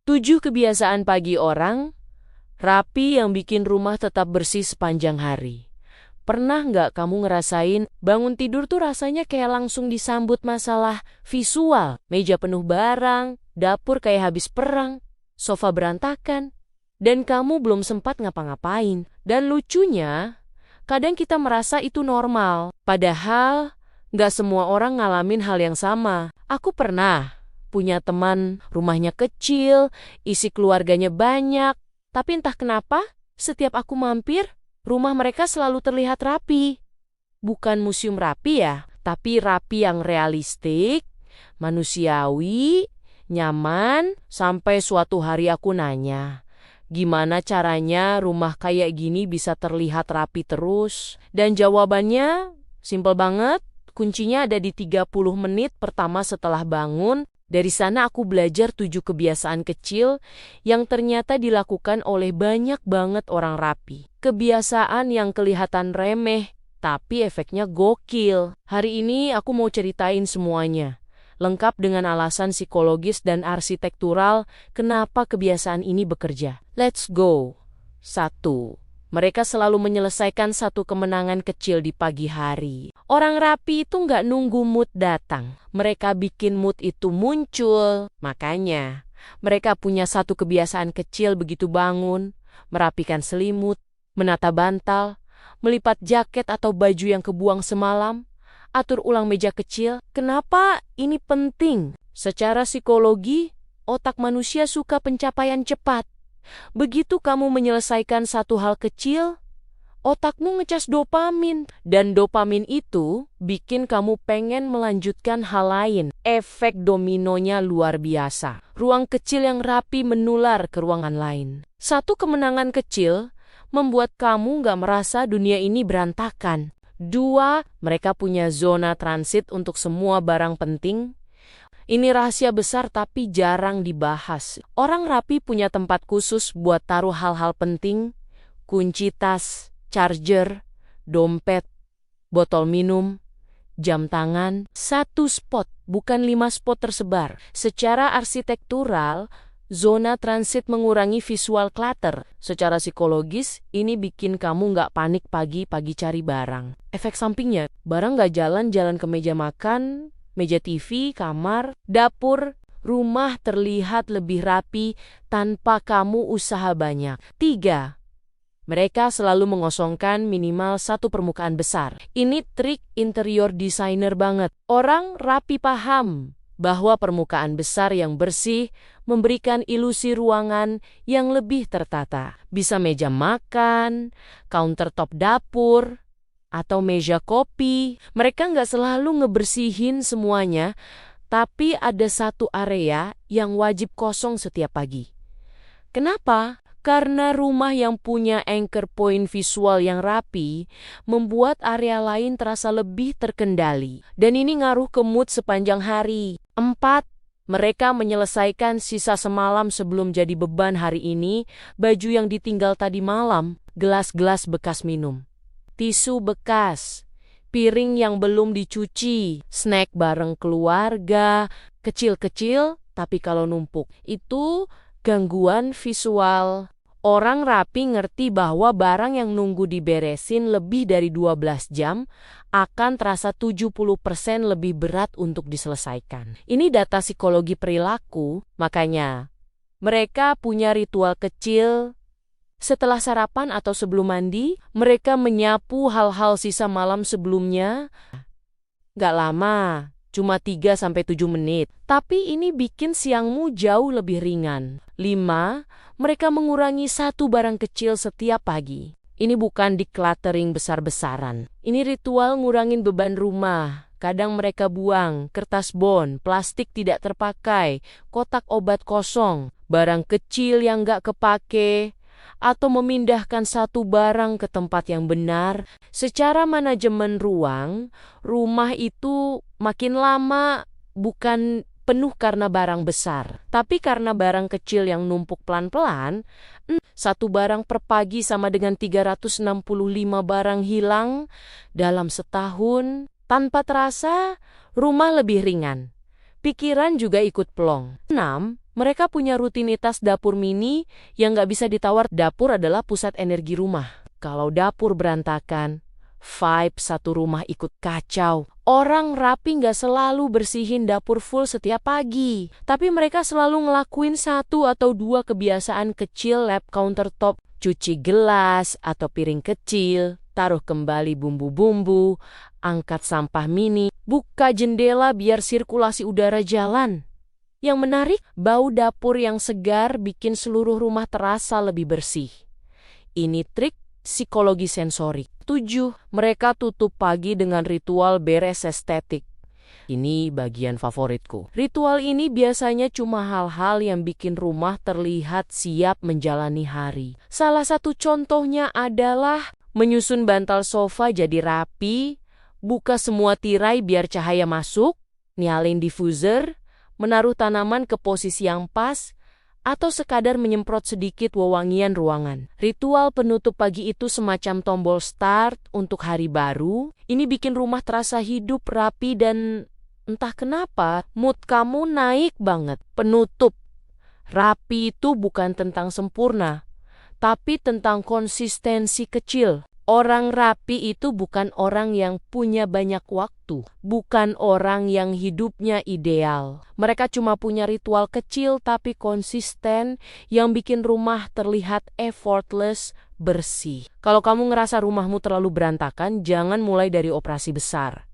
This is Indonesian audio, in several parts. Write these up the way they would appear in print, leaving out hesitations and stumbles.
7 kebiasaan pagi orang rapi yang bikin rumah tetap bersih sepanjang hari. Pernah nggak kamu ngerasain bangun tidur tuh rasanya kayak langsung disambut masalah visual? Meja penuh barang, dapur kayak habis perang, sofa berantakan, dan kamu belum sempat ngapa-ngapain. Dan lucunya, kadang kita merasa itu normal. Padahal, nggak semua orang ngalamin hal yang sama. Aku pernah punya teman, rumahnya kecil, isi keluarganya banyak, tapi entah kenapa, setiap aku mampir, rumah mereka selalu terlihat rapi. Bukan museum rapi ya, tapi rapi yang realistik, manusiawi, nyaman, sampai suatu hari aku nanya, gimana caranya rumah kayak gini bisa terlihat rapi terus? Dan jawabannya simpel banget, kuncinya ada di 30 menit pertama setelah bangun. Dari sana aku belajar 7 kebiasaan kecil yang ternyata dilakukan oleh banyak banget orang rapi. Kebiasaan yang kelihatan remeh, tapi efeknya gokil. Hari ini aku mau ceritain semuanya. Lengkap dengan alasan psikologis dan arsitektural kenapa kebiasaan ini bekerja. Let's go. 1. Mereka selalu menyelesaikan satu kemenangan kecil di pagi hari. Orang rapi itu nggak nunggu mood datang. Mereka bikin mood itu muncul. Makanya, mereka punya satu kebiasaan kecil begitu bangun. Merapikan selimut, menata bantal, melipat jaket atau baju yang kebuang semalam, atur ulang meja kecil. Kenapa ini penting? Secara psikologi, otak manusia suka pencapaian cepat. Begitu kamu menyelesaikan satu hal kecil, otakmu ngecas dopamin. Dan dopamin itu bikin kamu pengen melanjutkan hal lain. Efek dominonya luar biasa. Ruang kecil yang rapi menular ke ruangan lain. Satu kemenangan kecil membuat kamu gak merasa dunia ini berantakan. 2. Mereka punya zona transit untuk semua barang penting. Ini rahasia besar tapi jarang dibahas. Orang rapi punya tempat khusus buat taruh hal-hal penting, kunci tas, charger, dompet, botol minum, jam tangan. Satu spot, bukan 5 spot tersebar. Secara arsitektural, zona transit mengurangi visual clutter. Secara psikologis, ini bikin kamu nggak panik pagi-pagi cari barang. Efek sampingnya, barang nggak jalan-jalan ke meja makan, meja TV, kamar, dapur, rumah terlihat lebih rapi tanpa kamu usaha banyak. 3. Mereka selalu mengosongkan minimal satu permukaan besar. Ini trik interior designer banget. Orang rapi paham bahwa permukaan besar yang bersih memberikan ilusi ruangan yang lebih tertata. Bisa meja makan, countertop dapur, atau meja kopi. Mereka nggak selalu ngebersihin semuanya, tapi ada satu area yang wajib kosong setiap pagi. Kenapa? Karena rumah yang punya anchor point visual yang rapi membuat area lain terasa lebih terkendali. Dan ini ngaruh ke mood sepanjang hari. 4. Mereka menyelesaikan sisa semalam sebelum jadi beban hari ini, baju yang ditinggal tadi malam, gelas-gelas bekas minum, tisu bekas, piring yang belum dicuci, snack bareng keluarga, kecil-kecil tapi kalau numpuk. Itu gangguan visual. Orang rapi ngerti bahwa barang yang nunggu diberesin lebih dari 12 jam akan terasa 70% lebih berat untuk diselesaikan. Ini data psikologi perilaku, makanya mereka punya ritual kecil. Setelah sarapan atau sebelum mandi, mereka menyapu hal-hal sisa malam sebelumnya. Gak lama, cuma 3-7 menit. Tapi ini bikin siangmu jauh lebih ringan. 5. Mereka mengurangi satu barang kecil setiap pagi. Ini bukan decluttering besar-besaran. Ini ritual ngurangin beban rumah. Kadang mereka buang kertas bond, plastik tidak terpakai, kotak obat kosong, barang kecil yang gak kepake, atau memindahkan satu barang ke tempat yang benar. Secara manajemen ruang, rumah itu makin lama bukan penuh karena barang besar, tapi karena barang kecil yang numpuk pelan-pelan. Satu barang per pagi sama dengan 365 barang hilang dalam setahun. Tanpa terasa, rumah lebih ringan. Pikiran juga ikut plong. 6. Mereka punya rutinitas dapur mini yang nggak bisa ditawar. Dapur adalah pusat energi rumah. Kalau dapur berantakan, vibe satu rumah ikut kacau. Orang rapi nggak selalu bersihin dapur full setiap pagi, tapi mereka selalu ngelakuin satu atau dua kebiasaan kecil: lap countertop, cuci gelas atau piring kecil, taruh kembali bumbu-bumbu, angkat sampah mini, buka jendela biar sirkulasi udara jalan. Yang menarik, bau dapur yang segar bikin seluruh rumah terasa lebih bersih. Ini trik psikologi sensorik. 7. Mereka tutup pagi dengan ritual beres estetik. Ini bagian favoritku. Ritual ini biasanya cuma hal-hal yang bikin rumah terlihat siap menjalani hari. Salah satu contohnya adalah menyusun bantal sofa jadi rapi, buka semua tirai biar cahaya masuk, nyalain diffuser, menaruh tanaman ke posisi yang pas, atau sekadar menyemprot sedikit wewangian ruangan. Ritual penutup pagi itu semacam tombol start untuk hari baru. Ini bikin rumah terasa hidup, rapi, dan entah kenapa mood kamu naik banget. Penutup rapi itu bukan tentang sempurna, tapi tentang konsistensi kecil. Orang rapi itu bukan orang yang punya banyak waktu, bukan orang yang hidupnya ideal. Mereka cuma punya ritual kecil tapi konsisten yang bikin rumah terlihat effortless, bersih. Kalau kamu ngerasa rumahmu terlalu berantakan, jangan mulai dari operasi besar.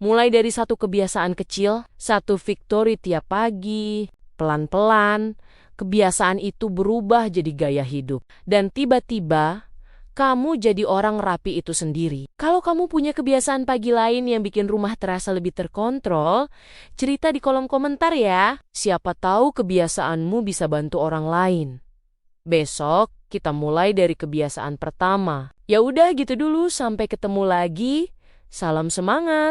Mulai dari satu kebiasaan kecil, satu victory tiap pagi, pelan-pelan. Kebiasaan itu berubah jadi gaya hidup. Dan tiba-tiba, kamu jadi orang rapi itu sendiri. Kalau kamu punya kebiasaan pagi lain yang bikin rumah terasa lebih terkontrol, cerita di kolom komentar ya. Siapa tahu kebiasaanmu bisa bantu orang lain. Besok kita mulai dari kebiasaan pertama. Ya udah gitu dulu, sampai ketemu lagi. Salam semangat.